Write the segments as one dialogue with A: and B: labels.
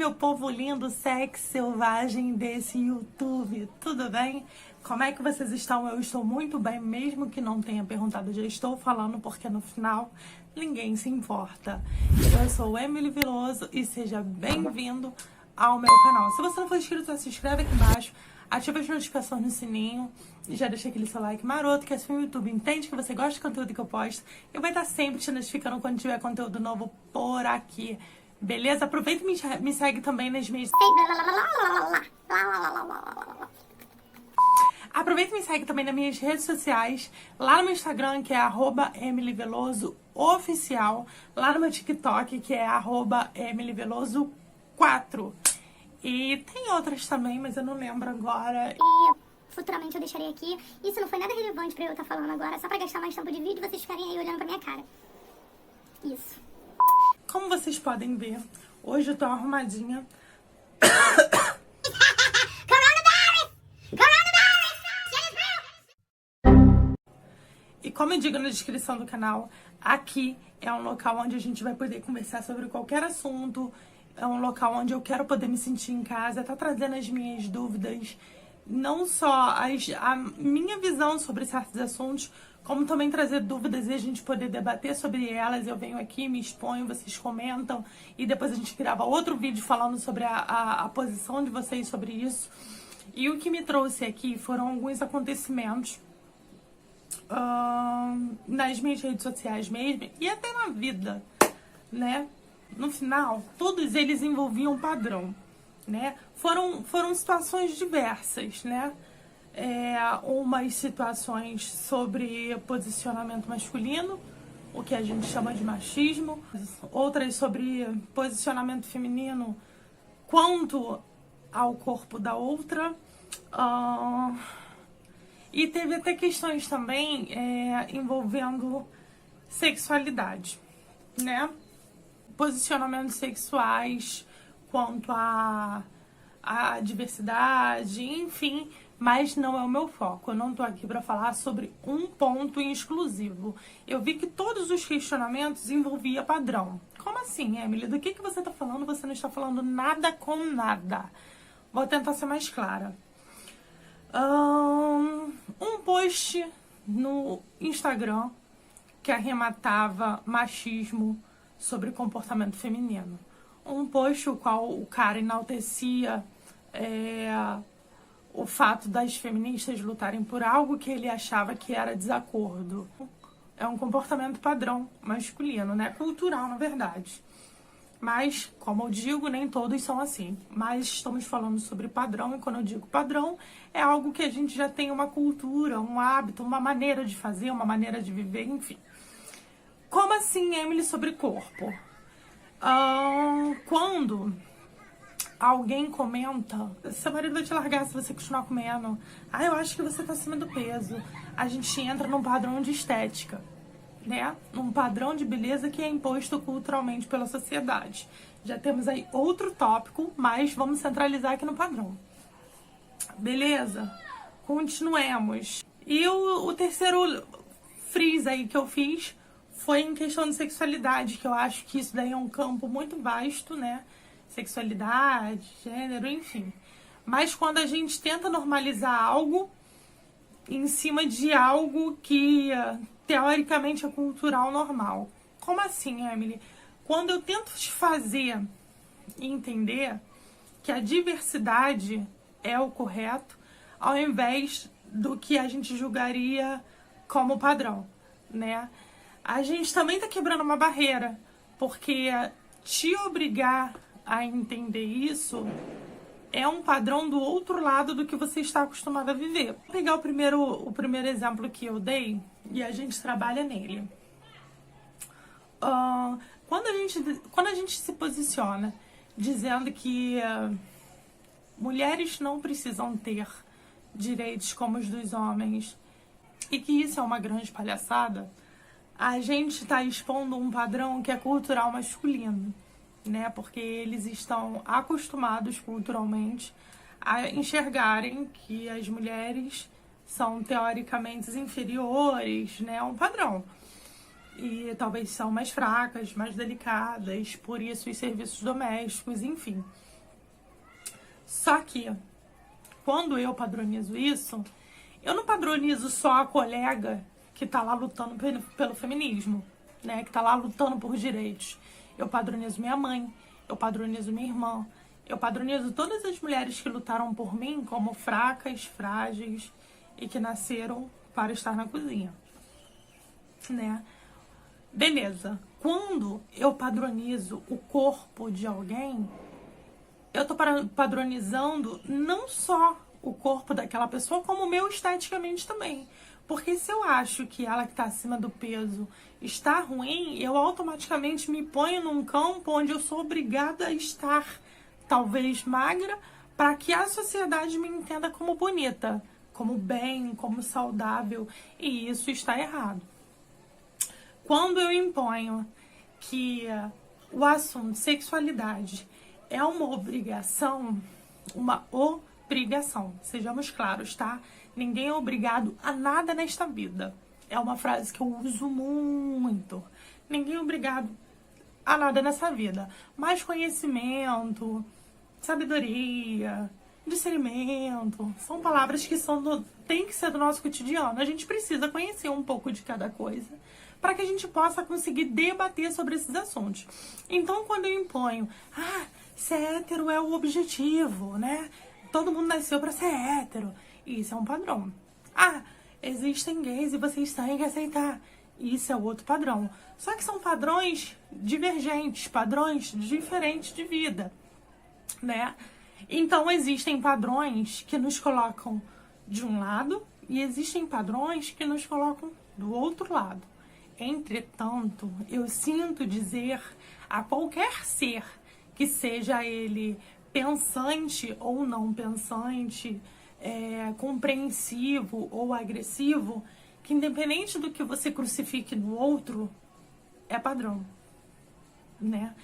A: meu povo lindo, sexy, selvagem desse YouTube, tudo bem? Como é que vocês estão? Eu estou muito bem, mesmo que não tenha perguntado, já estou falando porque no final ninguém se importa. Eu sou Emily Veloso e seja bem-vindo ao meu canal. Se você não for inscrito, se inscreve aqui embaixo, ativa as notificações no sininho e já deixa aquele seu like maroto, que assim o YouTube entende que você gosta do conteúdo que eu posto e vai estar sempre te notificando quando tiver conteúdo novo por aqui. Beleza? Aproveita e me segue também nas minhas... Aproveita e me segue também nas minhas redes sociais, lá no meu Instagram, que é @emilyveloso_oficial, lá no meu TikTok, que é @emilyveloso4. E tem outras também, mas eu não lembro agora.
B: E futuramente eu deixarei aqui. Isso não foi nada relevante pra eu estar falando agora, só pra gastar mais tempo de vídeo e vocês ficarem aí olhando pra minha cara. Isso.
A: Como vocês podem ver, hoje eu tô arrumadinha. E como eu digo na descrição do canal, aqui é um local onde a gente vai poder conversar sobre qualquer assunto. É um local onde eu quero poder me sentir em casa, tá trazendo as minhas dúvidas, não só a minha visão sobre certos assuntos, como também trazer dúvidas e a gente poder debater sobre elas. Eu venho aqui, me exponho, vocês comentam e depois a gente grava outro vídeo falando sobre a posição de vocês sobre isso. E o que me trouxe aqui foram alguns acontecimentos nas minhas redes sociais mesmo e até na vida, né? No final, todos eles envolviam padrão, né? Foram situações diversas, né? Umas situações sobre posicionamento masculino, o que a gente chama de machismo, outras sobre posicionamento feminino quanto ao corpo da outra, e teve até questões também envolvendo sexualidade, né? Posicionamentos sexuais quanto à diversidade, enfim, mas não é o meu foco. Eu não tô aqui para falar sobre um ponto em exclusivo. Eu vi que todos os questionamentos envolviam padrão. Como assim, Emily? Do que você tá falando? Você não está falando nada com nada. Vou tentar ser mais clara. Um post no Instagram que arrematava machismo sobre comportamento feminino. Um post o qual o cara enaltecia o fato das feministas lutarem por algo que ele achava que era desacordo. É um comportamento padrão masculino, né? Cultural, na verdade. Mas, como eu digo, nem todos são assim. Mas estamos falando sobre padrão, e quando eu digo padrão, é algo que a gente já tem uma cultura, um hábito, uma maneira de fazer, uma maneira de viver, enfim. Como assim, Emily, sobre corpo? Quando alguém comenta, seu marido vai te largar se você continuar comendo. Eu acho que você tá acima do peso. A gente entra num padrão de estética, né? Num padrão de beleza que é imposto culturalmente pela sociedade. Já temos aí outro tópico, mas vamos centralizar aqui no padrão. Beleza? Continuemos. E o terceiro freeze aí que eu fiz foi em questão de sexualidade, que eu acho que isso daí é um campo muito vasto, né? Sexualidade, gênero, enfim. Mas quando a gente tenta normalizar algo em cima de algo que teoricamente é cultural normal. Como assim, Emily? Quando eu tento te fazer entender que a diversidade é o correto, ao invés do que a gente julgaria como padrão, né? A gente também tá quebrando uma barreira, porque te obrigar a entender isso é um padrão do outro lado do que você está acostumado a viver. Vou pegar o primeiro exemplo que eu dei e a gente trabalha nele. Quando a gente se posiciona dizendo que mulheres não precisam ter direitos como os dos homens e que isso é uma grande palhaçada, a gente está expondo um padrão que é cultural masculino, né? Porque eles estão acostumados culturalmente a enxergarem que as mulheres são teoricamente inferiores, né? É um padrão. E talvez são mais fracas, mais delicadas, por isso os serviços domésticos, enfim. Só que, quando eu padronizo isso, eu não padronizo só a colega que tá lá lutando pelo feminismo, né? Que tá lá lutando por direitos. Eu padronizo minha mãe, eu padronizo minha irmã, eu padronizo todas as mulheres que lutaram por mim como fracas, frágeis e que nasceram para estar na cozinha, né? Beleza. Quando eu padronizo o corpo de alguém, eu tô padronizando não só o corpo daquela pessoa, como o meu esteticamente também. Porque se eu acho que ela que tá acima do peso está ruim, eu automaticamente me ponho num campo onde eu sou obrigada a estar talvez magra para que a sociedade me entenda como bonita, como bem, como saudável. E isso está errado. Quando eu imponho que o assunto sexualidade é uma obrigação, sejamos claros, tá? Ninguém é obrigado a nada nesta vida. É uma frase que eu uso muito. Ninguém é obrigado a nada nessa vida. Mas conhecimento, sabedoria, discernimento, são palavras que tem que ser do nosso cotidiano. A gente precisa conhecer um pouco de cada coisa para que a gente possa conseguir debater sobre esses assuntos. Então, quando eu imponho, ser hétero é o objetivo, né? Todo mundo nasceu para ser hétero. Isso é um padrão. Existem gays e vocês têm que aceitar. Isso é outro padrão. Só que são padrões divergentes, padrões diferentes de vida, né? Então, existem padrões que nos colocam de um lado e existem padrões que nos colocam do outro lado. Entretanto, eu sinto dizer a qualquer ser, que seja ele pensante ou não pensante, compreensivo ou agressivo, que independente do que você crucifique no outro, é padrão, né?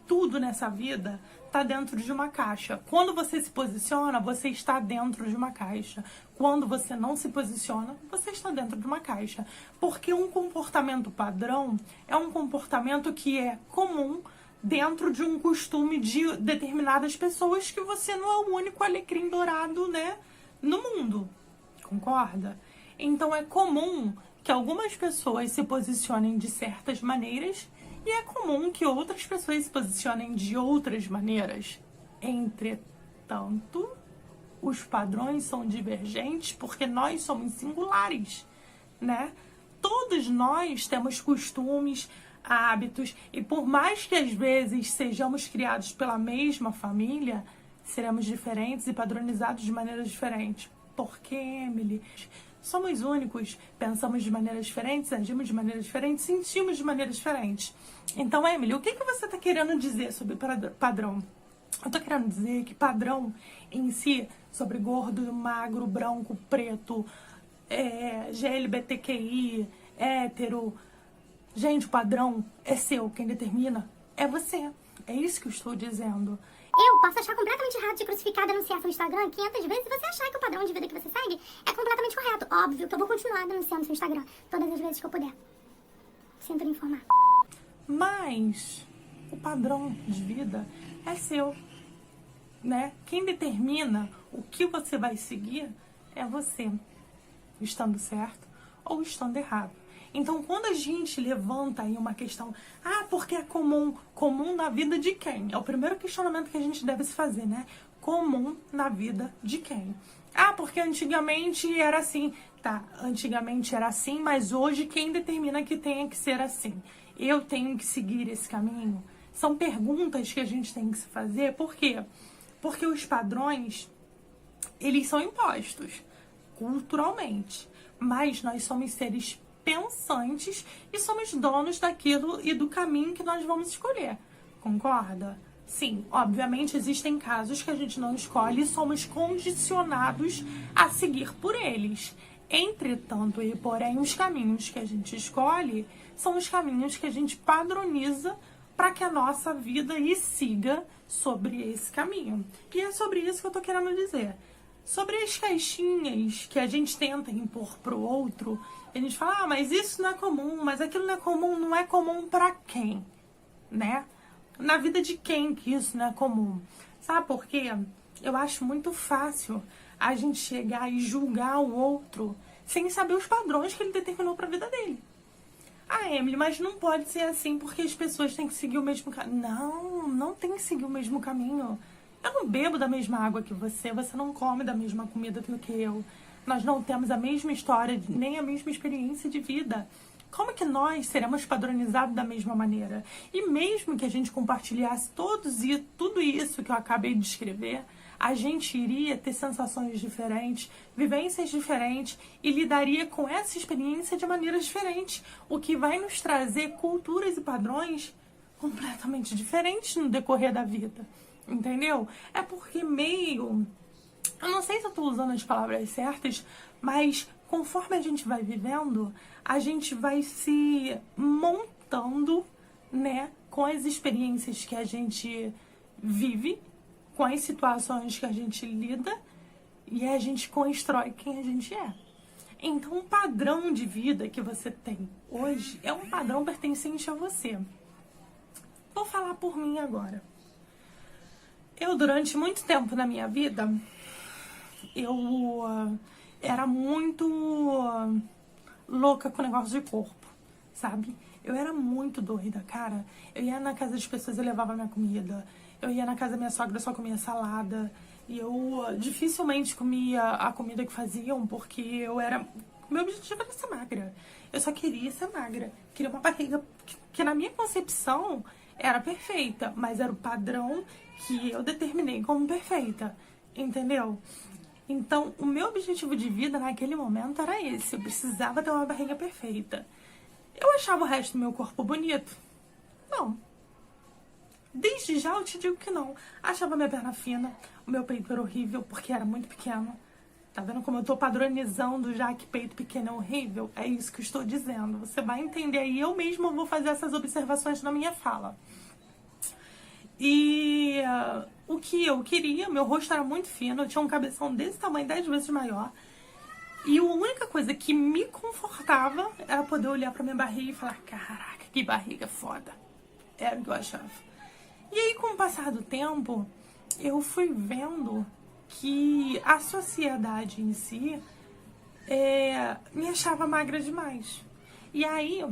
A: Tudo nessa vida está dentro de uma caixa. Quando você se posiciona, você está dentro de uma caixa. Quando você não se posiciona, você está dentro de uma caixa. Porque um comportamento padrão é um comportamento que é comum dentro de um costume de determinadas pessoas, que você não é o único alecrim dourado, né, no mundo. Concorda? Então é comum que algumas pessoas se posicionem de certas maneiras e é comum que outras pessoas se posicionem de outras maneiras. Entretanto, os padrões são divergentes porque nós somos singulares, né? Todos nós temos costumes, hábitos, e por mais que às vezes sejamos criados pela mesma família, seremos diferentes e padronizados de maneiras diferentes. Por quê, Emily? Somos únicos, pensamos de maneiras diferentes, agimos de maneiras diferentes, sentimos de maneiras diferentes. Então, Emily, o que você está querendo dizer sobre padrão? Eu estou querendo dizer que padrão em si, sobre gordo, magro, branco, preto, GLBTQI, hétero. Gente, o padrão é seu, quem determina é você. É isso que eu estou dizendo.
B: Eu posso achar completamente errado de crucificar, denunciar seu Instagram 500 vezes e você achar que o padrão de vida que você segue é completamente correto. Óbvio que eu vou continuar denunciando seu Instagram todas as vezes que eu puder. Sinto lhe informar.
A: Mas o padrão de vida é seu, né? Quem determina o que você vai seguir é você, estando certo ou estando errado. Então, quando a gente levanta aí uma questão, porque é comum, comum na vida de quem? É o primeiro questionamento que a gente deve se fazer, né? Comum na vida de quem? Porque antigamente era assim. Tá, antigamente era assim, mas hoje quem determina que tenha que ser assim? Eu tenho que seguir esse caminho? São perguntas que a gente tem que se fazer. Por quê? Porque os padrões, eles são impostos culturalmente, mas nós somos seres pensantes e somos donos daquilo e do caminho que nós vamos escolher. Concorda? Sim, obviamente existem casos que a gente não escolhe e somos condicionados a seguir por eles. Entretanto, e porém, os caminhos que a gente escolhe são os caminhos que a gente padroniza para que a nossa vida siga sobre esse caminho. E é sobre isso que eu tô querendo dizer. Sobre as caixinhas que a gente tenta impor pro outro, a gente fala, mas isso não é comum, mas aquilo não é comum pra quem, né? Na vida de quem que isso não é comum? Sabe por quê? eu acho muito fácil a gente chegar e julgar o outro sem saber os padrões que ele determinou para a vida dele. Ah, Emily, mas não pode ser assim porque as pessoas têm que seguir o mesmo caminho. Não, não tem que seguir o mesmo caminho. Eu não bebo da mesma água que você não come da mesma comida do que eu. Nós não temos a mesma história, nem a mesma experiência de vida. Como que nós seremos padronizados da mesma maneira? E mesmo que a gente compartilhasse tudo isso que eu acabei de escrever, a gente iria ter sensações diferentes, vivências diferentes e lidaria com essa experiência de maneiras diferentes, o que vai nos trazer culturas e padrões completamente diferentes no decorrer da vida, entendeu? É porque meio... Eu não sei se eu estou usando as palavras certas, mas conforme a gente vai vivendo, a gente vai se montando, né, com as experiências que a gente vive, com as situações que a gente lida, e a gente constrói quem a gente é. Então, o padrão de vida que você tem hoje é um padrão pertencente a você. Vou falar por mim agora. Eu, durante muito tempo na minha vida, eu era muito louca com o negócio de corpo, sabe? Eu era muito doida, cara. Eu ia na casa das pessoas e levava minha comida. Eu ia na casa da minha sogra, só comia salada. E eu dificilmente comia a comida que faziam, porque eu era... Meu objetivo era ser magra. Eu só queria ser magra. Queria uma barriga que na minha concepção era perfeita, mas era o padrão que eu determinei como perfeita, entendeu? Então, o meu objetivo de vida naquele momento era esse. Eu precisava ter uma barriga perfeita. Eu achava o resto do meu corpo bonito? Não. Desde já eu te digo que não. Achava minha perna fina, o meu peito era horrível porque era muito pequeno. Tá vendo como eu tô padronizando já que peito pequeno é horrível? É isso que eu estou dizendo. Você vai entender aí. Eu mesma vou fazer essas observações na minha fala. E o que eu queria, meu rosto era muito fino, eu tinha um cabeção desse tamanho, 10 vezes maior. E a única coisa que me confortava era poder olhar pra minha barriga e falar, caraca, que barriga foda. Era o que eu achava. E aí, com o passar do tempo, eu fui vendo que a sociedade em si me achava magra demais. E aí,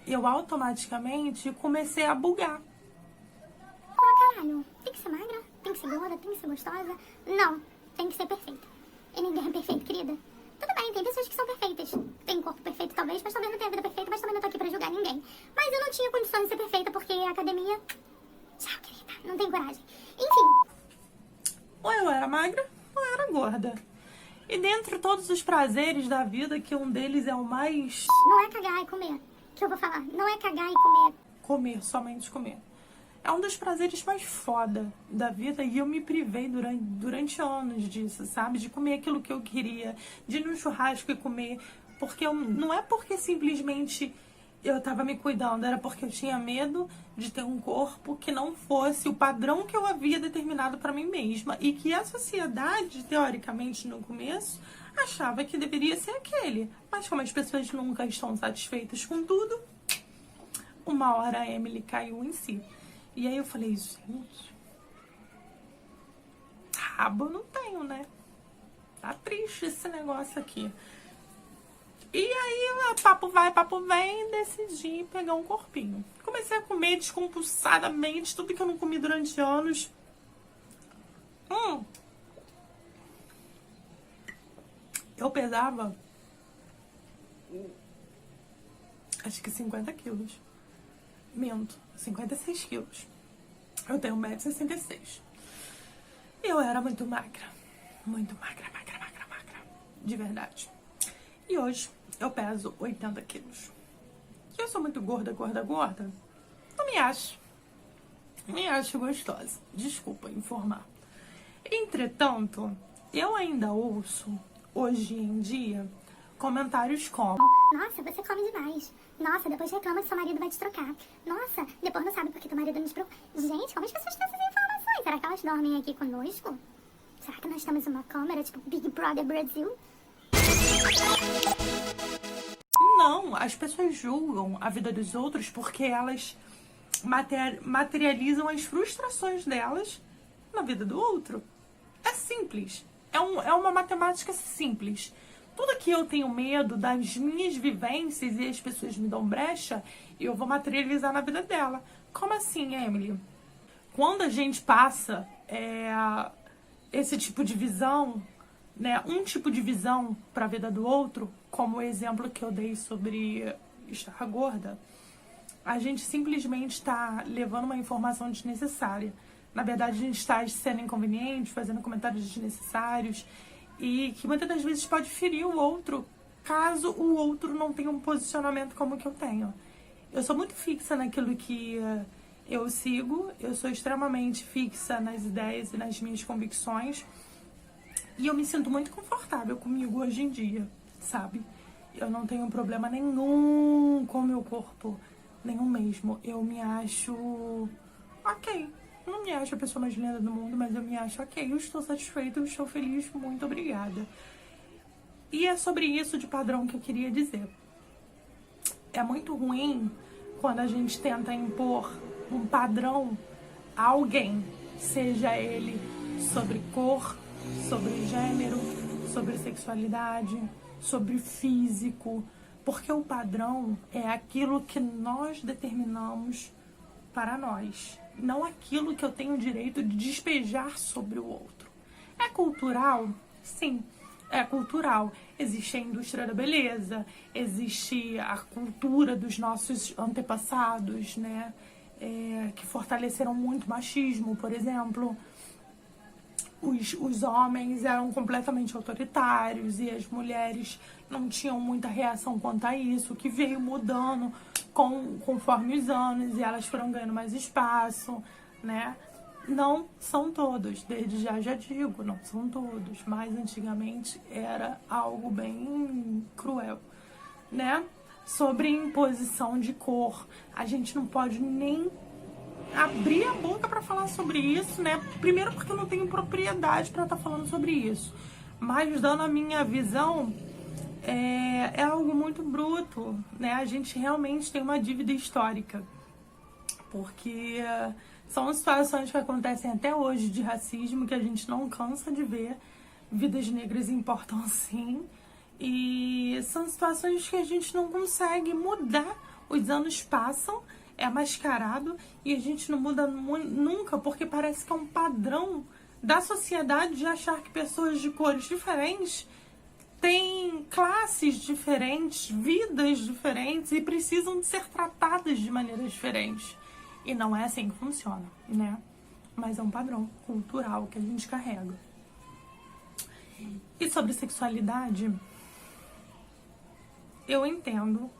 A: eu automaticamente comecei a bugar.
B: Caralho, tem que ser magra? Tem que ser gorda? Tem que ser gostosa? Não, tem que ser perfeita. E ninguém é perfeito, querida. Tudo bem, tem pessoas que são perfeitas. Tem um corpo perfeito talvez, mas talvez não tenha vida perfeita, mas também não tô aqui pra julgar ninguém. Mas eu não tinha condições de ser perfeita porque a academia... Tchau, querida. Não tem coragem. Enfim.
A: Ou eu era magra, ou eu era gorda. E dentre todos os prazeres da vida, que um deles é o mais...
B: Não é cagar e comer, que eu vou falar. Não é cagar e comer.
A: Comer, somente comer. É um dos prazeres mais foda da vida e eu me privei durante anos disso, sabe? De comer aquilo que eu queria, de ir no churrasco e comer. Porque não é porque simplesmente eu tava me cuidando, era porque eu tinha medo de ter um corpo que não fosse o padrão que eu havia determinado pra mim mesma. E que a sociedade, teoricamente, no começo, achava que deveria ser aquele. Mas como as pessoas nunca estão satisfeitas com tudo, uma hora a Emily caiu em si. E aí eu falei, gente, rabo eu não tenho, né? Tá triste esse negócio aqui. E aí, papo vai, papo vem, decidi pegar um corpinho. Comecei a comer descompulsadamente tudo que eu não comi durante anos. Eu pesava, acho que 50 quilos. Minto, 56 quilos. Eu tenho 1,66 m. Eu era muito magra. Muito magra, magra, magra, magra. De verdade. E hoje eu peso 80 quilos. E eu sou muito gorda, gorda, gorda? Não me acho. Me acho gostosa. Desculpa informar. Entretanto, eu ainda ouço, hoje em dia, comentários como:
B: nossa, você come demais. Nossa, depois reclama que seu marido vai te trocar. Nossa, depois não sabe porque teu marido não te procura. Gente, como as pessoas têm essas informações? Será que elas dormem aqui conosco? Será que nós temos uma câmera, tipo Big Brother Brasil?
A: Não, as pessoas julgam a vida dos outros porque elas materializam as frustrações delas na vida do outro. É simples. É uma matemática simples. Tudo que eu tenho medo das minhas vivências e as pessoas me dão brecha, eu vou materializar na vida dela. Como assim, Emily? Quando a gente passa esse tipo de visão, né, um tipo de visão para a vida do outro, como o exemplo que eu dei sobre estar gorda, a gente simplesmente está levando uma informação desnecessária. Na verdade, a gente está sendo inconveniente, fazendo comentários desnecessários e que muitas das vezes pode ferir o outro, caso o outro não tenha um posicionamento como o que eu tenho. Eu sou muito fixa naquilo que eu sigo, eu sou extremamente fixa nas ideias e nas minhas convicções e eu me sinto muito confortável comigo hoje em dia, sabe? Eu não tenho problema nenhum com o meu corpo, nenhum mesmo. Eu me acho ok. Não me acho a pessoa mais linda do mundo, mas eu me acho ok. Eu estou satisfeita, eu estou feliz, muito obrigada. E é sobre isso de padrão que eu queria dizer. É muito ruim quando a gente tenta impor um padrão a alguém, seja ele sobre cor, sobre gênero, sobre sexualidade, sobre físico, porque o padrão é aquilo que nós determinamos para nós, não aquilo que eu tenho o direito de despejar sobre o outro. É cultural? Sim, é cultural. Existe a indústria da beleza, existe a cultura dos nossos antepassados, né? Que fortaleceram muito o machismo, por exemplo. Os homens eram completamente autoritários e as mulheres não tinham muita reação quanto a isso, que veio mudando conforme os anos e elas foram ganhando mais espaço, né? Não são todos, desde já digo, não são todos, mas antigamente era algo bem cruel, né? Sobre imposição de cor, a gente não pode nem abrir a boca para falar sobre isso, né? Primeiro porque eu não tenho propriedade para estar falando sobre isso, mas dando a minha visão, é algo muito bruto, né? A gente realmente tem uma dívida histórica, porque são situações que acontecem até hoje de racismo que a gente não cansa de ver. Vidas negras importam sim, e são situações que a gente não consegue mudar. Os anos passam, é mascarado e a gente não muda nunca, porque parece que é um padrão da sociedade de achar que pessoas de cores diferentes têm classes diferentes, vidas diferentes e precisam de ser tratadas de maneiras diferentes. E não é assim que funciona, né? Mas é um padrão cultural que a gente carrega. E sobre sexualidade, eu entendo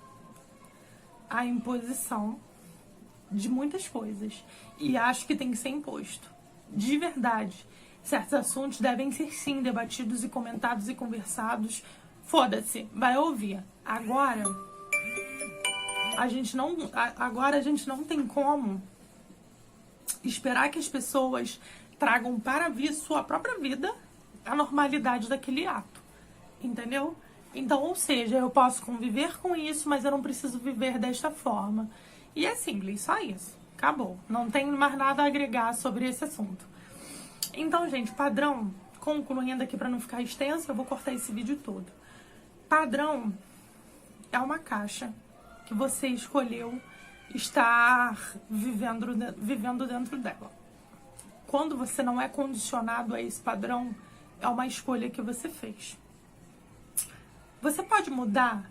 A: a imposição de muitas coisas e acho que tem que ser imposto. De verdade, certos assuntos devem ser sim debatidos e comentados e conversados. Foda-se, vai ouvir. Agora a gente não tem como esperar que as pessoas tragam para sua própria vida a normalidade daquele ato, entendeu? Então, ou seja, eu posso conviver com isso, mas eu não preciso viver desta forma. E é simples, só isso. Acabou. Não tem mais nada a agregar sobre esse assunto. Então, gente, padrão, concluindo aqui para não ficar extenso, eu vou cortar esse vídeo todo. Padrão é uma caixa que você escolheu estar vivendo dentro dela. Quando você não é condicionado a esse padrão, é uma escolha que você fez. Você pode mudar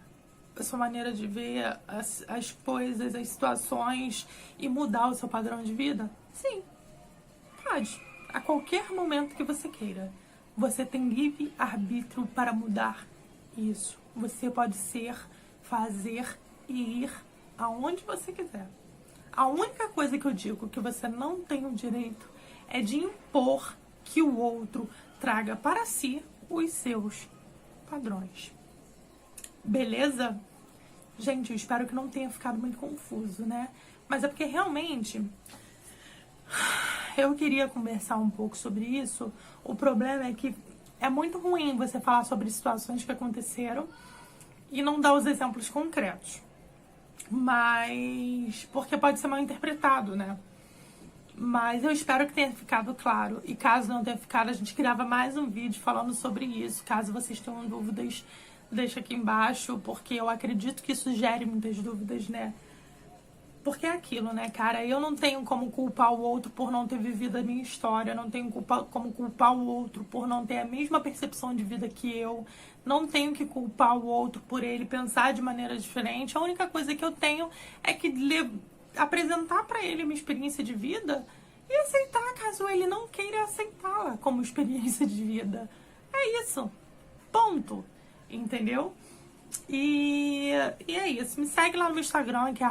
A: a sua maneira de ver as coisas, as situações e mudar o seu padrão de vida? Sim, pode. A qualquer momento que você queira. Você tem livre arbítrio para mudar isso. Você pode ser, fazer e ir aonde você quiser. A única coisa que eu digo que você não tem o direito é de impor que o outro traga para si os seus padrões. Beleza? Gente, eu espero que não tenha ficado muito confuso, né? Mas é porque realmente eu queria conversar um pouco sobre isso. O problema é que é muito ruim você falar sobre situações que aconteceram e não dar os exemplos concretos. Mas porque pode ser mal interpretado, né? Mas eu espero que tenha ficado claro. E caso não tenha ficado, a gente grava mais um vídeo falando sobre isso. Caso vocês tenham dúvidas, deixa aqui embaixo, porque eu acredito que isso gere muitas dúvidas, né? Porque é aquilo, né, cara? Eu não tenho como culpar o outro por não ter vivido a minha história. Não tenho como culpar o outro por não ter a mesma percepção de vida que eu. Não tenho que culpar o outro por ele pensar de maneira diferente. A única coisa que eu tenho é que apresentar pra ele uma experiência de vida e aceitar caso ele não queira aceitá-la como experiência de vida. É isso. Ponto. Entendeu? E é isso. Me segue lá no meu Instagram, que é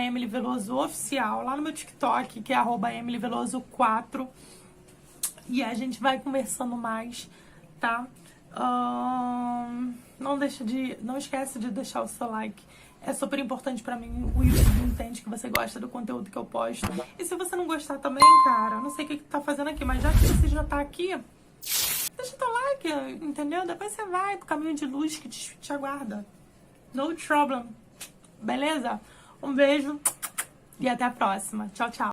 A: @EmilyVelosoOficial. Lá no meu TikTok, que é @EmilyVeloso4. E a gente vai conversando mais, tá? Não esquece de deixar o seu like. É super importante pra mim. O YouTube entende que você gosta do conteúdo que eu posto. E se você não gostar também, cara, eu não sei o que tu tá fazendo aqui, mas já que você já tá aqui, deixa teu like, entendeu? Depois você vai pro caminho de luz que te aguarda. No problem. Beleza? Um beijo e até a próxima. Tchau, tchau.